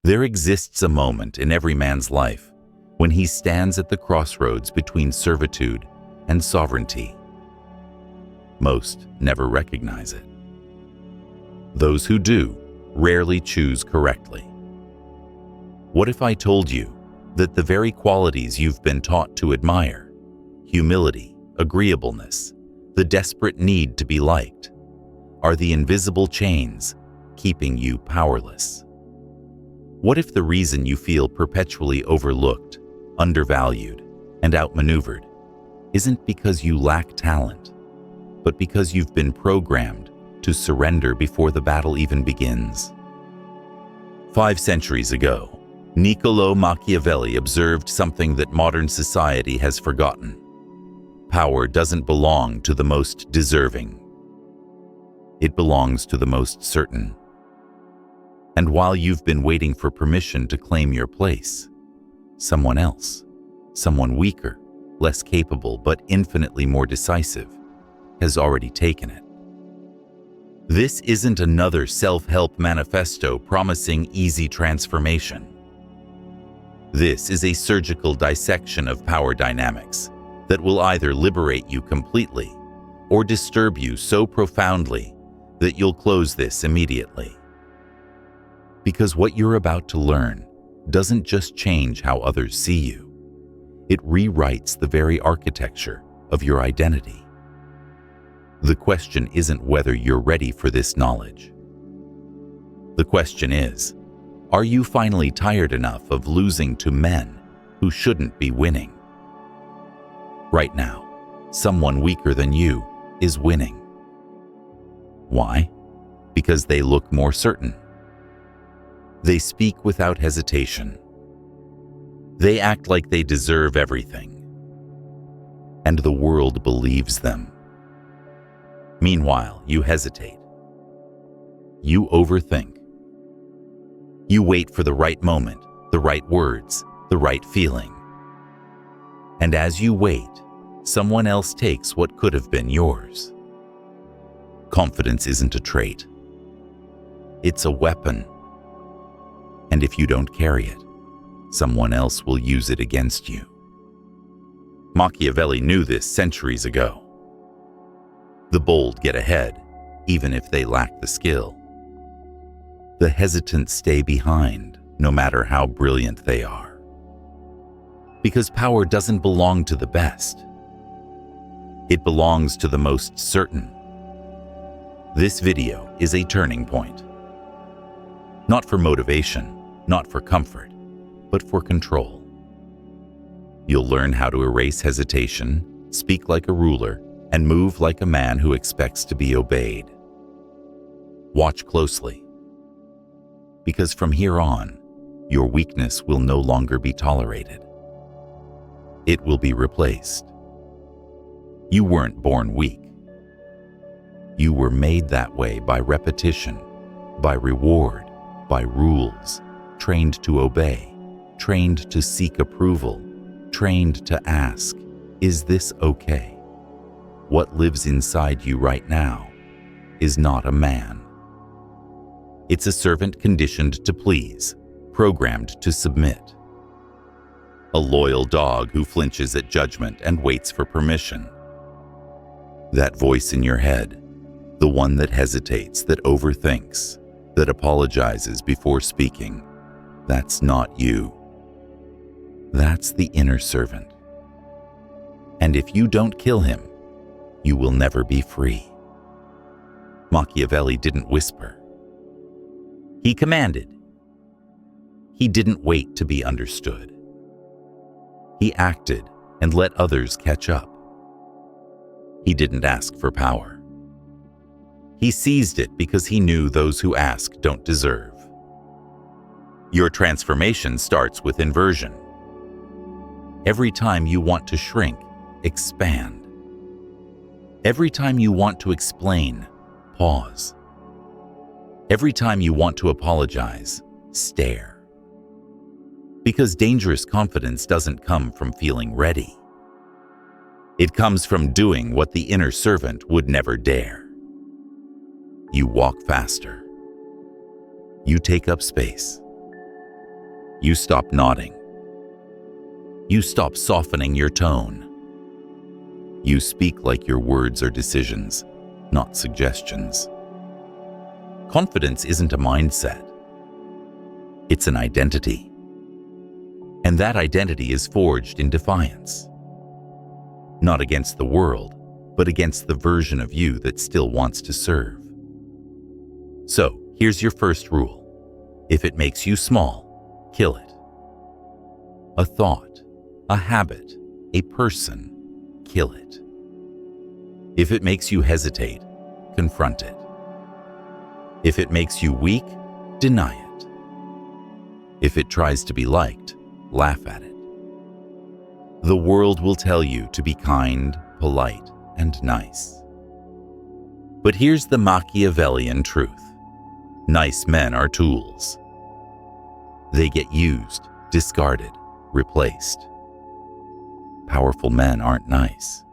There exists a moment in every man's life when he stands at the crossroads between servitude and sovereignty. Most never recognize it. Those who do rarely choose correctly. What if I told you that the very qualities you've been taught to admire, humility, agreeableness, the desperate need to be liked, are the invisible chains keeping you powerless? What if the reason you feel perpetually overlooked, undervalued, and outmaneuvered isn't because you lack talent, but because you've been programmed to surrender before the battle even begins? 5 centuries ago, Niccolò Machiavelli observed something that modern society has forgotten. Power doesn't belong to the most deserving. It belongs to the most certain. And while you've been waiting for permission to claim your place, someone else, someone weaker, less capable, but infinitely more decisive, has already taken it. This isn't another self-help manifesto promising easy transformation. This is a surgical dissection of power dynamics that will either liberate you completely or disturb you so profoundly that you'll close this immediately. Because what you're about to learn doesn't just change how others see you, it rewrites the very architecture of your identity. The question isn't whether you're ready for this knowledge. The question is, are you finally tired enough of losing to men who shouldn't be winning? Right now, someone weaker than you is winning. Why? Because they look more certain. They speak without hesitation. They act like they deserve everything. And the world believes them. Meanwhile, you hesitate. You overthink. You wait for the right moment, the right words, the right feeling. And as you wait, someone else takes what could have been yours. Confidence isn't a trait. It's a weapon. And if you don't carry it, someone else will use it against you. Machiavelli knew this centuries ago. The bold get ahead, even if they lack the skill. The hesitant stay behind, no matter how brilliant they are. Because power doesn't belong to the best. It belongs to the most certain. This video is a turning point. Not for motivation, not for comfort, but for control. You'll learn how to erase hesitation, speak like a ruler, and move like a man who expects to be obeyed. Watch closely. Because from here on, your weakness will no longer be tolerated. It will be replaced. You weren't born weak. You were made that way by repetition, by reward, by rules, trained to obey, trained to seek approval, trained to ask, "Is this okay?" What lives inside you right now is not a man. It's a servant conditioned to please, programmed to submit. A loyal dog who flinches at judgment and waits for permission. That voice in your head, the one that hesitates, that overthinks, that apologizes before speaking, that's not you. That's the inner servant. And if you don't kill him, you will never be free. Machiavelli didn't whisper. He commanded. He didn't wait to be understood. He acted and let others catch up. He didn't ask for power. He seized it because he knew those who ask don't deserve. Your transformation starts with inversion. Every time you want to shrink, expand. Every time you want to explain, pause. Every time you want to apologize, stare. Because dangerous confidence doesn't come from feeling ready. It comes from doing what the inner servant would never dare. You walk faster. You take up space. You stop nodding. You stop softening your tone. You speak like your words are decisions, not suggestions. Confidence isn't a mindset. It's an identity. And that identity is forged in defiance. Not against the world, but against the version of you that still wants to serve. So, here's your first rule. If it makes you small, kill it. A thought, a habit, a person, kill it. If it makes you hesitate, confront it. If it makes you weak, deny it. If it tries to be liked, laugh at it. The world will tell you to be kind, polite, and nice. But here's the Machiavellian truth. Nice men are tools. They get used, discarded, replaced. Powerful men aren't nice.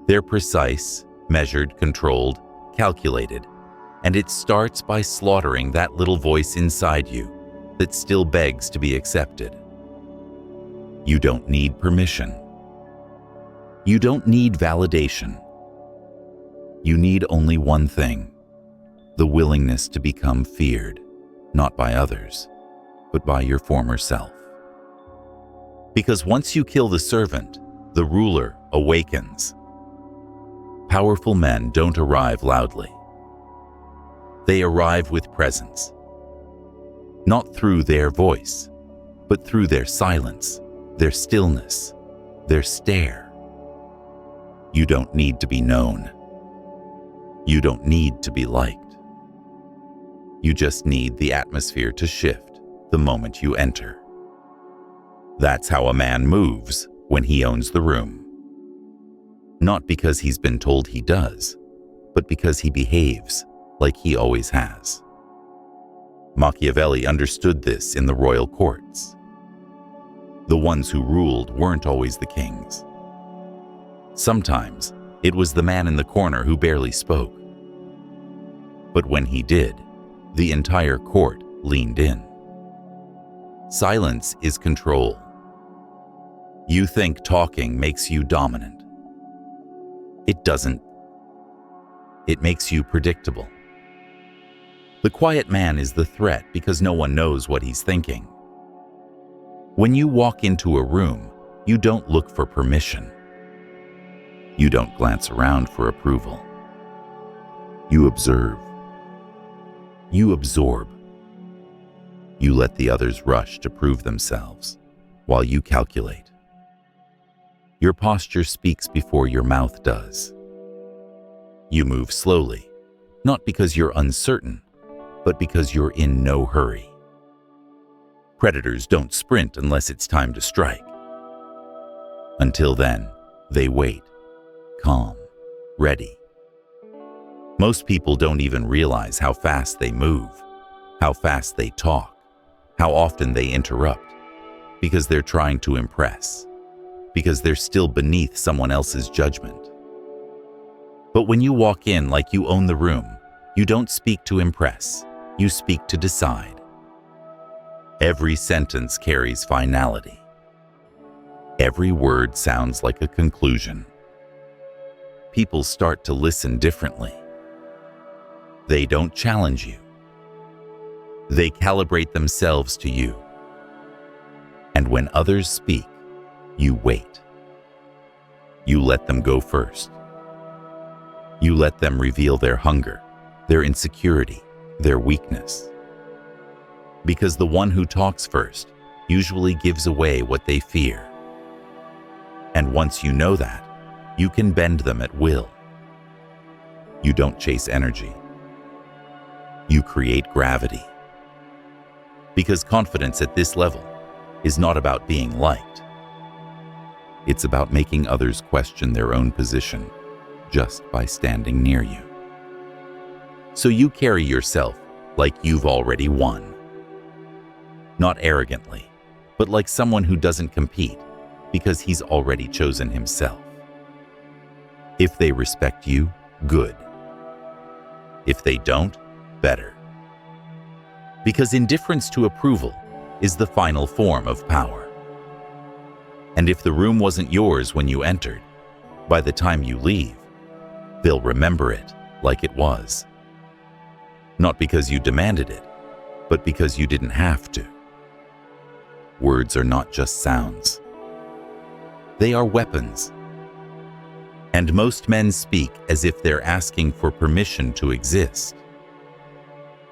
They're precise, measured, controlled, calculated, and it starts by slaughtering that little voice inside you that still begs to be accepted. You don't need permission. You don't need validation. You need only one thing: the willingness to become feared, not by others, but by your former self. Because once you kill the servant, the ruler awakens. Powerful men don't arrive loudly. They arrive with presence. Not through their voice, but through their silence, their stillness, their stare. You don't need to be known. You don't need to be liked. You just need the atmosphere to shift the moment you enter. That's how a man moves when he owns the room. Not because he's been told he does, but because he behaves like he always has. Machiavelli understood this in the royal courts. The ones who ruled weren't always the kings. Sometimes it was the man in the corner who barely spoke. But when he did, the entire court leaned in. Silence is control. You think talking makes you dominant. It doesn't. It makes you predictable. The quiet man is the threat because no one knows what he's thinking. When you walk into a room, you don't look for permission. You don't glance around for approval. You observe. You absorb. You let the others rush to prove themselves, while you calculate. Your posture speaks before your mouth does. You move slowly, not because you're uncertain, but because you're in no hurry. Predators don't sprint unless it's time to strike. Until then, they wait, calm, ready. Most people don't even realize how fast they move, how fast they talk, how often they interrupt, because they're trying to impress, because they're still beneath someone else's judgment. But when you walk in like you own the room, you don't speak to impress, you speak to decide. Every sentence carries finality. Every word sounds like a conclusion. People start to listen differently. They don't challenge you. They calibrate themselves to you. And when others speak, you wait. You let them go first. You let them reveal their hunger, their insecurity, their weakness. Because the one who talks first usually gives away what they fear. And once you know that, you can bend them at will. You don't chase energy. You create gravity. Because confidence at this level is not about being liked. It's about making others question their own position just by standing near you. So you carry yourself like you've already won. Not arrogantly, but like someone who doesn't compete because he's already chosen himself. If they respect you, good. If they don't, better. Because indifference to approval is the final form of power. And if the room wasn't yours when you entered, by the time you leave, they'll remember it like it was. Not because you demanded it, but because you didn't have to. Words are not just sounds. They are weapons. And most men speak as if they're asking for permission to exist.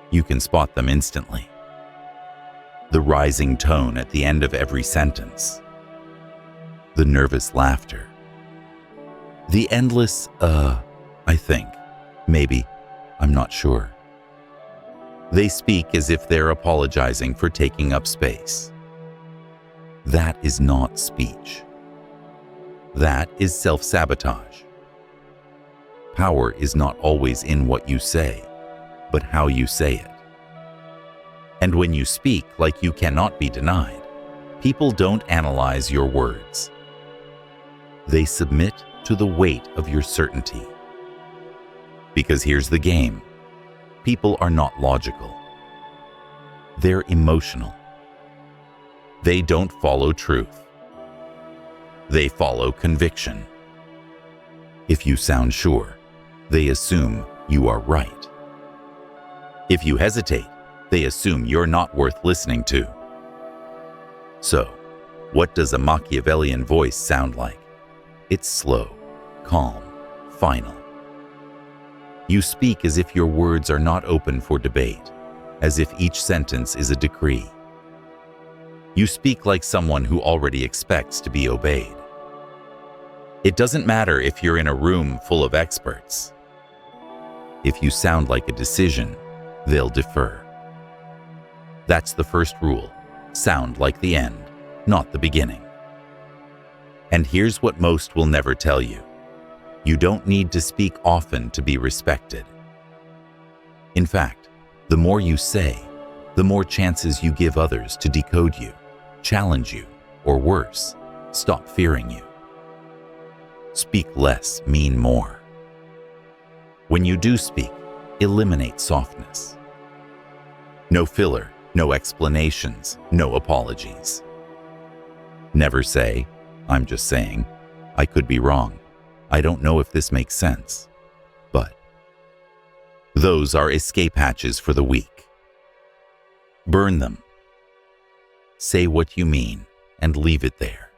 You can spot them instantly. The rising tone at the end of every sentence. The nervous laughter. The endless, I think, maybe, I'm not sure. They speak as if they're apologizing for taking up space. That is not speech. That is self-sabotage. Power is not always in what you say, but how you say it. And when you speak like you cannot be denied, people don't analyze your words. They submit to the weight of your certainty. Because here's the game. People are not logical. They're emotional. They don't follow truth. They follow conviction. If you sound sure, they assume you are right. If you hesitate, they assume you're not worth listening to. So, what does a Machiavellian voice sound like? It's slow, calm, final. You speak as if your words are not open for debate, as if each sentence is a decree. You speak like someone who already expects to be obeyed. It doesn't matter if you're in a room full of experts. If you sound like a decision, they'll defer. That's the first rule. Sound like the end, not the beginning. And here's what most will never tell you. You don't need to speak often to be respected. In fact, the more you say, the more chances you give others to decode you, challenge you, or worse, stop fearing you. Speak less, mean more. When you do speak, eliminate softness. No filler, no explanations, no apologies. Never say, I'm just saying, I could be wrong. I don't know if this makes sense. But those are escape hatches for the weak. Burn them. Say what you mean and leave it there.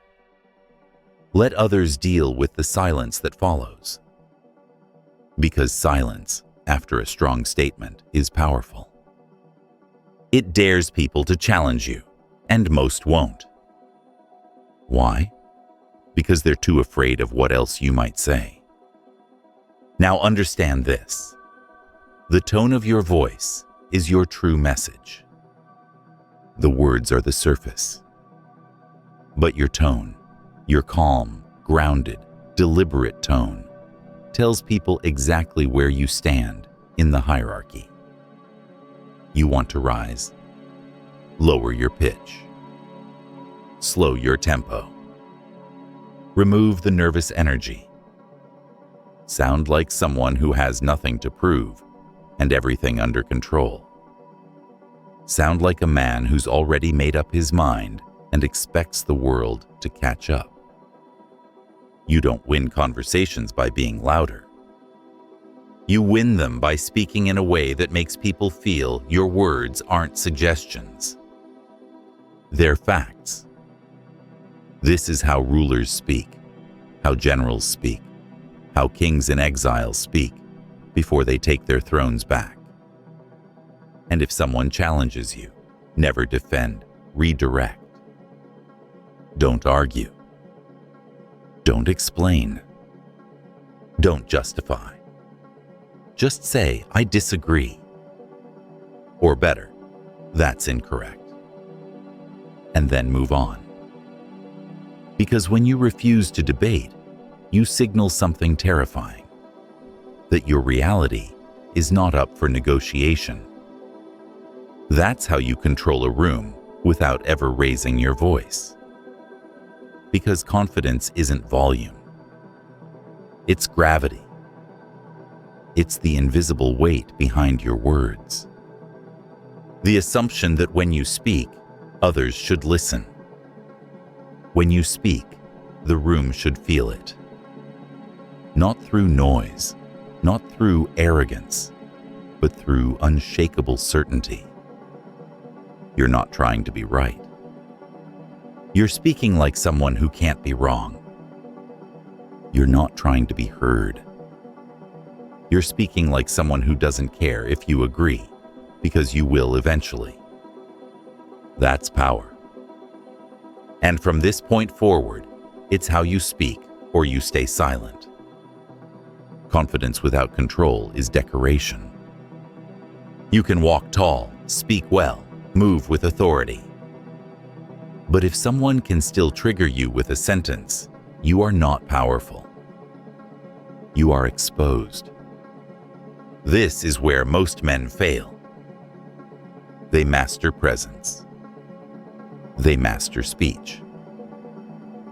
Let others deal with the silence that follows. Because silence, after a strong statement, is powerful. It dares people to challenge you, and most won't. Why? Because they're too afraid of what else you might say. Now understand this. The tone of your voice is your true message. The words are the surface. But your tone, your calm, grounded, deliberate tone, tells people exactly where you stand in the hierarchy. You want to rise? Lower your pitch. Slow your tempo. Remove the nervous energy. Sound like someone who has nothing to prove and everything under control. Sound like a man who's already made up his mind and expects the world to catch up. You don't win conversations by being louder. You win them by speaking in a way that makes people feel your words aren't suggestions. They're facts. This is how rulers speak, how generals speak, how kings in exile speak before they take their thrones back. And if someone challenges you, never defend, redirect. Don't argue. Don't explain. Don't justify. Just say, I disagree. Or better, that's incorrect. And then move on. Because when you refuse to debate, you signal something terrifying. That your reality is not up for negotiation. That's how you control a room without ever raising your voice. Because confidence isn't volume. It's gravity. It's the invisible weight behind your words. The assumption that when you speak, Others should listen. When you speak, the room should feel it. Not through noise, not through arrogance, but through unshakable certainty. You're not trying to be right. You're speaking like someone who can't be wrong. You're not trying to be heard. You're speaking like someone who doesn't care if you agree, because you will eventually. That's power. And from this point forward, it's how you speak or you stay silent. Confidence without control is decoration. You can walk tall, speak well, move with authority. But if someone can still trigger you with a sentence, you are not powerful. You are exposed. This is where most men fail. They master presence. They master speech.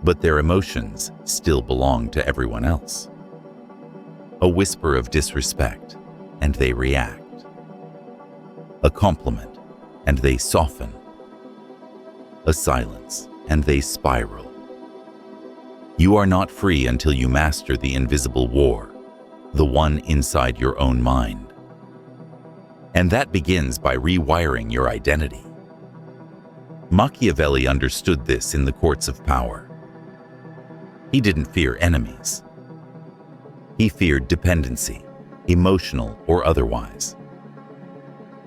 But their emotions still belong to everyone else. A whisper of disrespect, and they react. A compliment, and they soften. A silence, and they spiral. You are not free until you master the invisible war, the one inside your own mind. And that begins by rewiring your identity. Machiavelli understood this in the courts of power. He didn't fear enemies. He feared dependency, emotional or otherwise.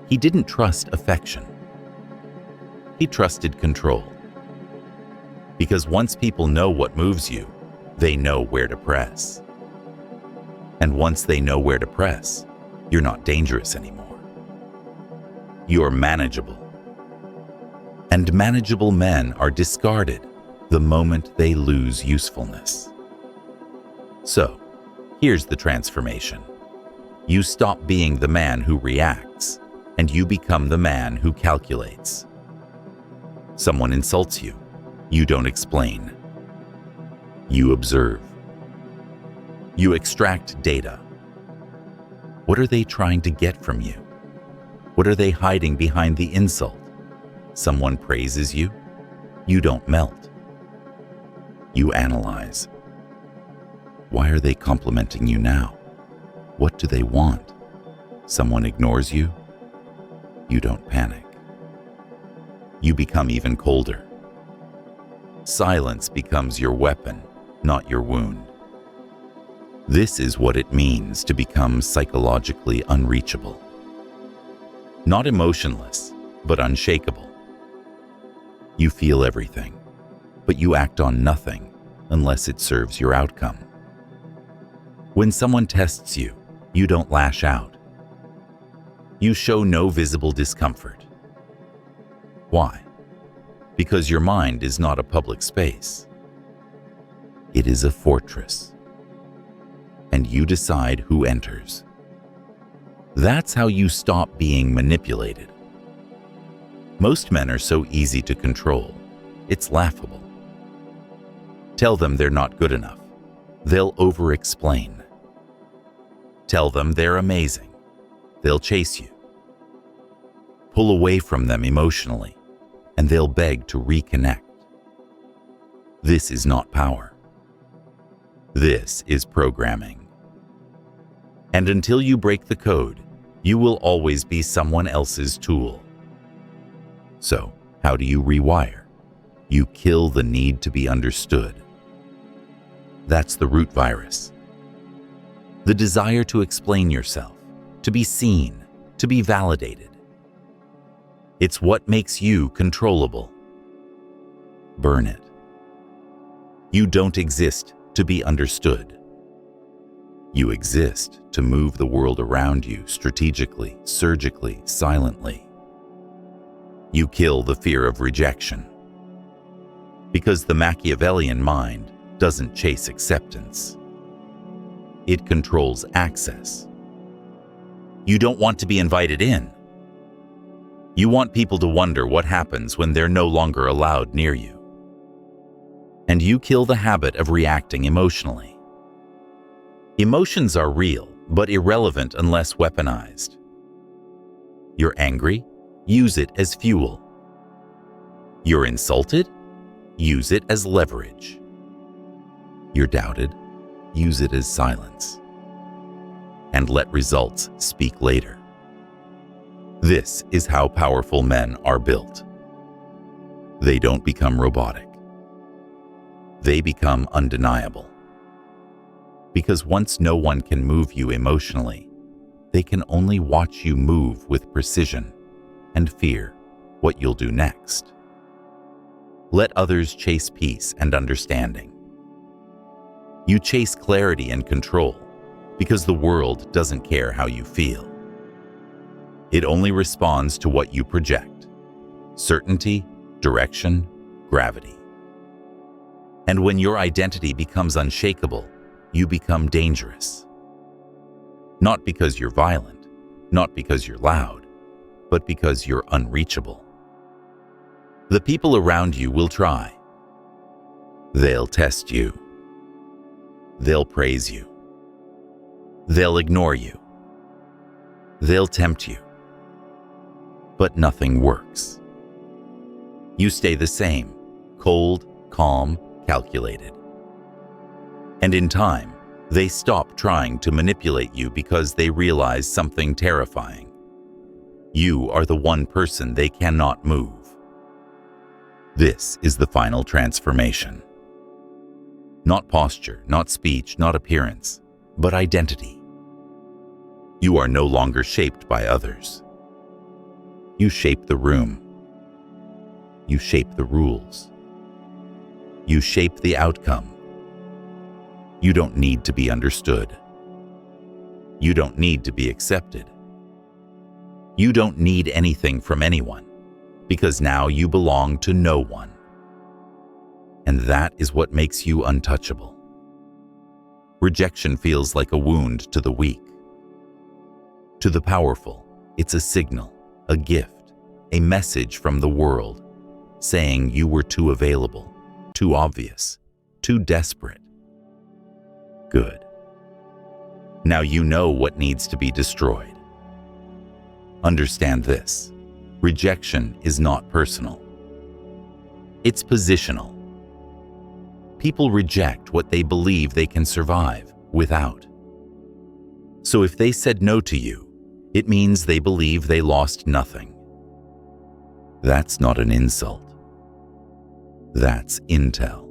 He didn't trust affection. He trusted control. Because once people know what moves you, they know where to press. And once they know where to press, you're not dangerous anymore. You're manageable. And manageable men are discarded the moment they lose usefulness. So, here's the transformation. You stop being the man who reacts, and you become the man who calculates. Someone insults you. You don't explain. You observe. You extract data. What are they trying to get from you? What are they hiding behind the insult? Someone praises you. You don't melt. You analyze. Why are they complimenting you now? What do they want? Someone ignores you. You don't panic. You become even colder. Silence becomes your weapon, not your wound. This is what it means to become psychologically unreachable. Not emotionless, but unshakable. You feel everything, but you act on nothing unless it serves your outcome. When someone tests you, you don't lash out. You show no visible discomfort. Why? Because your mind is not a public space. It is a fortress. And you decide who enters. That's how you stop being manipulated. Most men are so easy to control, it's laughable. Tell them they're not good enough. They'll over-explain. Tell them they're amazing. They'll chase you. Pull away from them emotionally, and they'll beg to reconnect. This is not power. This is programming. And until you break the code, you will always be someone else's tool. So, how do you rewire? You kill the need to be understood. That's the root virus. The desire to explain yourself, to be seen, to be validated. It's what makes you controllable. Burn it. You don't exist to be understood. You exist to move the world around you strategically, surgically, silently. You kill the fear of rejection. Because the Machiavellian mind doesn't chase acceptance. It controls access. You don't want to be invited in. You want people to wonder what happens when they're no longer allowed near you. And you kill the habit of reacting emotionally. Emotions are real, but irrelevant unless weaponized. You're angry? Use it as fuel. You're insulted? Use it as leverage. You're doubted? Use it as silence. And let results speak later. This is how powerful men are built. They don't become robotic. They become undeniable. Because once no one can move you emotionally, they can only watch you move with precision and fear what you'll do next. Let others chase peace and understanding. You chase clarity and control because the world doesn't care how you feel. It only responds to what you project: certainty, direction, gravity. And when your identity becomes unshakable, you become dangerous. Not because you're violent, not because you're loud, but because you're unreachable. The people around you will try. They'll test you. They'll praise you. They'll ignore you. They'll tempt you. But nothing works. You stay the same, cold, calm, calculated. And in time, they stop trying to manipulate you because they realize something terrifying. You are the one person they cannot move. This is the final transformation. Not posture, not speech, not appearance, but identity. You are no longer shaped by others. You shape the room. You shape the rules. You shape the outcome. You don't need to be understood. You don't need to be accepted. You don't need anything from anyone, because now you belong to no one. And that is what makes you untouchable. Rejection feels like a wound to the weak. To the powerful, it's a signal, a gift, a message from the world, saying you were too available, too obvious, too desperate. Good. Now you know what needs to be destroyed. Understand this: rejection is not personal. It's positional. People reject what they believe they can survive without. So if they said no to you, it means they believe they lost nothing. That's not an insult. That's intel.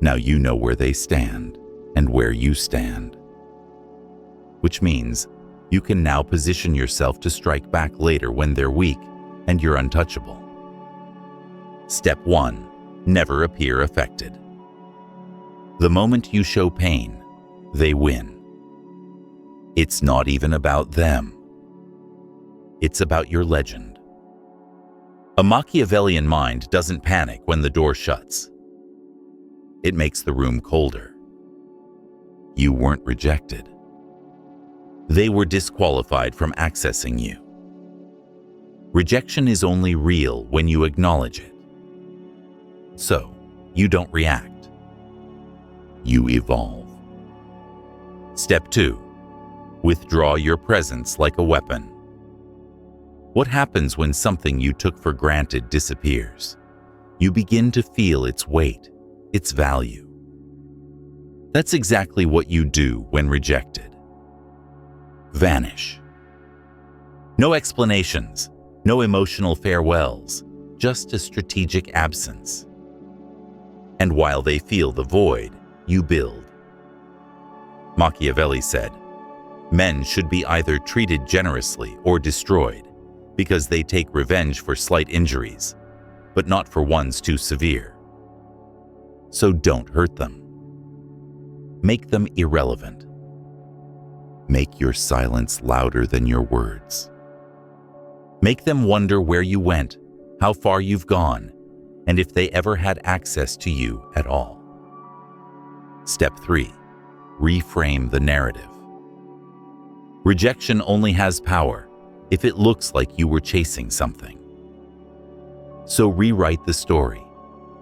Now you know where they stand and where you stand. Which means you can now position yourself to strike back later when they're weak and you're untouchable. Step 1. Never appear affected. The moment you show pain, they win. It's not even about them. It's about your legend. A Machiavellian mind doesn't panic when the door shuts. It makes the room colder. You weren't rejected. They were disqualified from accessing you. Rejection is only real when you acknowledge it. So, you don't react. You evolve. Step 2. Withdraw your presence like a weapon. What happens when something you took for granted disappears? You begin to feel its weight, its value. That's exactly what you do when rejected. Vanish. No explanations, no emotional farewells, just a strategic absence. And while they feel the void, you build. Machiavelli said, "Men should be either treated generously or destroyed, because they take revenge for slight injuries, but not for ones too severe. So don't hurt them. Make them irrelevant. Make your silence louder than your words. Make them wonder where you went, how far you've gone, and if they ever had access to you at all." Step 3. Reframe the narrative. Rejection only has power if it looks like you were chasing something. So rewrite the story,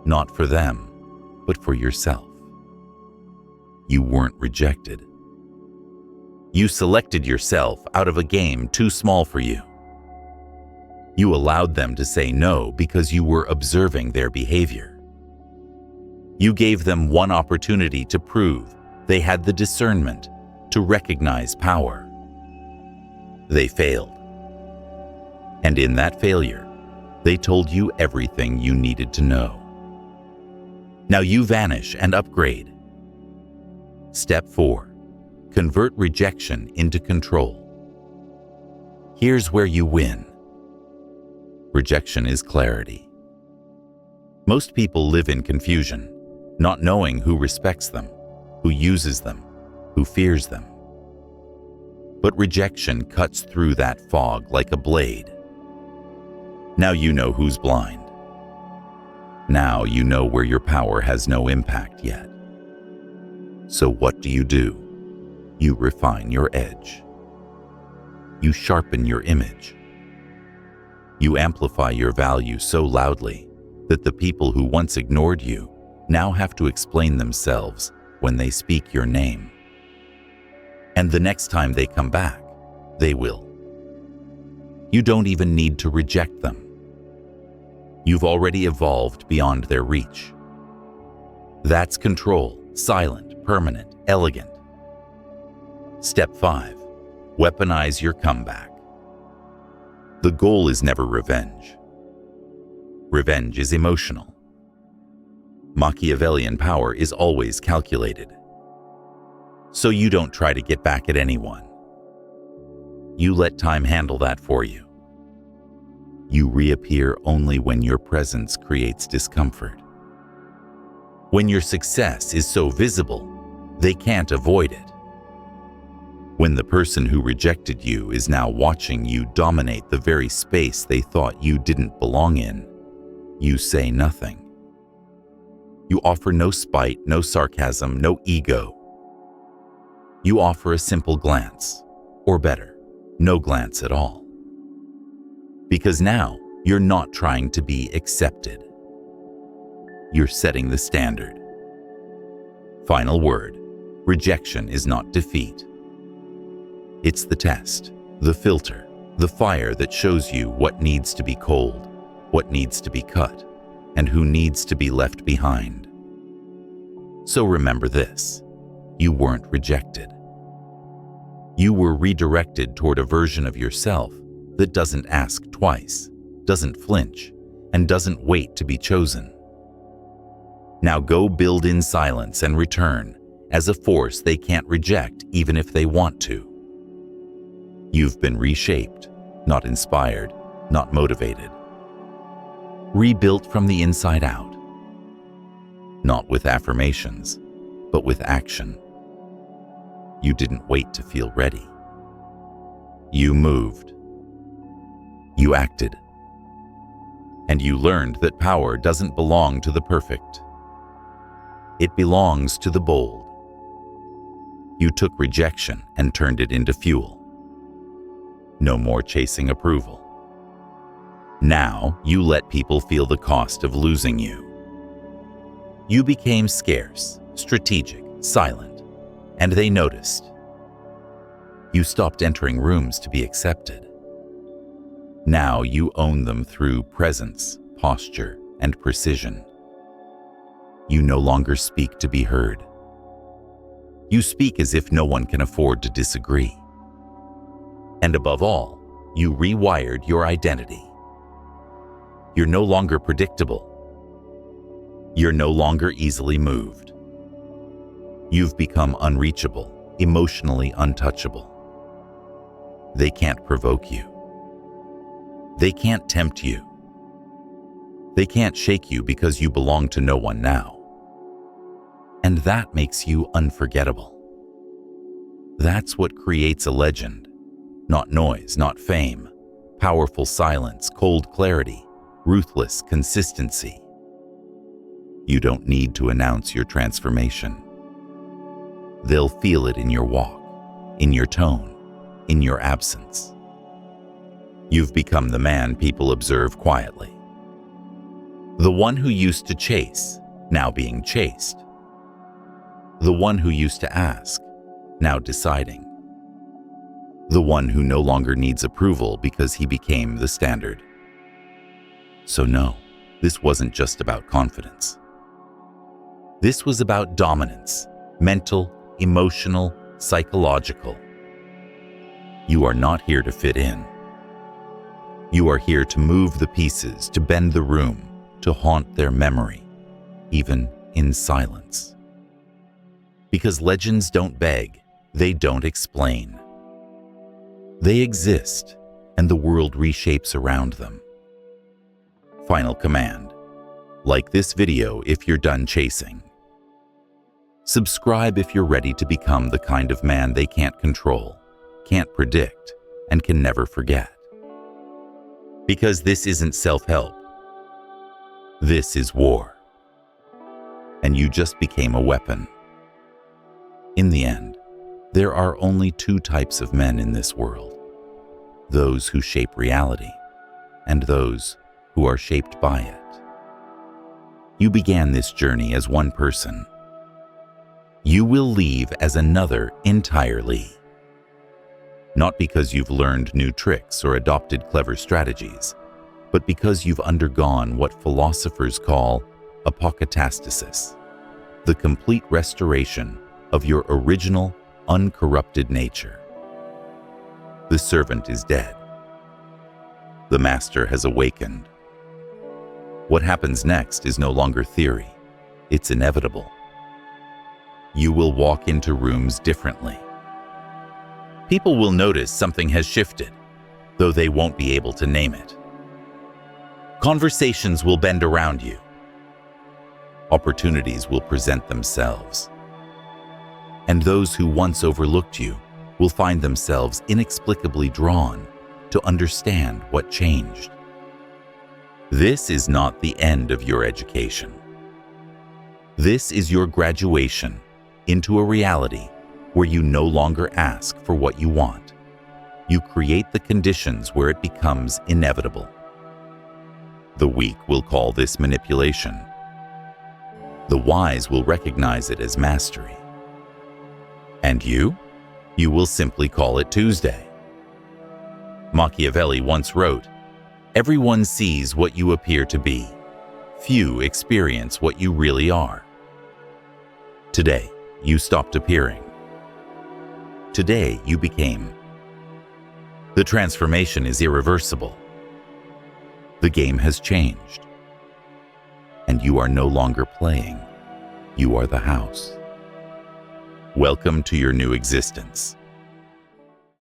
not for them, but for yourself. You weren't rejected. You selected yourself out of a game too small for you. You allowed them to say no because you were observing their behavior. You gave them one opportunity to prove they had the discernment to recognize power. They failed. And in that failure, they told you everything you needed to know. Now you vanish and upgrade. Step 4. Convert rejection into control. Here's where you win. Rejection is clarity. Most people live in confusion, not knowing who respects them, who uses them, who fears them. But rejection cuts through that fog like a blade. Now you know who's blind. Now you know where your power has no impact yet. So what do? You refine your edge. You sharpen your image. You amplify your value so loudly that the people who once ignored you now have to explain themselves when they speak your name. And the next time they come back, they will. You don't even need to reject them. You've already evolved beyond their reach. That's control, silent, permanent, elegant. Step 5. Weaponize your comeback. The goal is never revenge. Revenge is emotional. Machiavellian power is always calculated. So you don't try to get back at anyone. You let time handle that for you. You reappear only when your presence creates discomfort. When your success is so visible, they can't avoid it. When the person who rejected you is now watching you dominate the very space they thought you didn't belong in, you say nothing. You offer no spite, no sarcasm, no ego. You offer a simple glance, or better, no glance at all. Because now you're not trying to be accepted. You're setting the standard. Final word, rejection is not defeat. It's the test, the filter, the fire that shows you what needs to be cold, what needs to be cut, and who needs to be left behind. So remember this, you weren't rejected. You were redirected toward a version of yourself that doesn't ask twice, doesn't flinch, and doesn't wait to be chosen. Now go build in silence and return as a force they can't reject even if they want to. You've been reshaped, not inspired, not motivated. Rebuilt from the inside out. Not with affirmations, but with action. You didn't wait to feel ready. You moved. You acted. And you learned that power doesn't belong to the perfect. It belongs to the bold. You took rejection and turned it into fuel. No more chasing approval. Now you let people feel the cost of losing you. You became scarce, strategic, silent, and they noticed. You stopped entering rooms to be accepted. Now you own them through presence, posture, and precision. You no longer speak to be heard. You speak as if no one can afford to disagree. And above all, you rewired your identity. You're no longer predictable. You're no longer easily moved. You've become unreachable, emotionally untouchable. They can't provoke you. They can't tempt you. They can't shake you because you belong to no one now. And that makes you unforgettable. That's what creates a legend. Not noise, not fame, powerful silence, cold clarity, ruthless consistency. You don't need to announce your transformation. They'll feel it in your walk, in your tone, in your absence. You've become the man people observe quietly. The one who used to chase, now being chased. The one who used to ask, now deciding. The one who no longer needs approval because he became the standard. So no, this wasn't just about confidence. This was about dominance, mental, emotional, psychological. You are not here to fit in. You are here to move the pieces, to bend the room, to haunt their memory, even in silence. Because legends don't beg, they don't explain. They exist, and the world reshapes around them. Final command: like this video if you're done chasing. Subscribe if you're ready to become the kind of man they can't control, can't predict, and can never forget. Because this isn't self-help. This is war. And you just became a weapon. In the end, there are only two types of men in this world: those who shape reality, and those who are shaped by it. You began this journey as one person. You will leave as another entirely. Not because you've learned new tricks or adopted clever strategies, but because you've undergone what philosophers call apokatastasis, the complete restoration of your original, uncorrupted nature. The servant is dead. The master has awakened. What happens next is no longer theory. It's inevitable. You will walk into rooms differently. People will notice something has shifted, though they won't be able to name it. Conversations will bend around you. Opportunities will present themselves. And those who once overlooked you will find themselves inexplicably drawn to understand what changed. This is not the end of your education. This is your graduation into a reality where you no longer ask for what you want. You create the conditions where it becomes inevitable. The weak will call this manipulation. The wise will recognize it as mastery. And you will simply call it Tuesday. Machiavelli once wrote, "Everyone sees what you appear to be. Few experience what you really are." Today, you stopped appearing. Today, you became. The transformation is irreversible. The game has changed. And you are no longer playing. You are the house. Welcome to your new existence.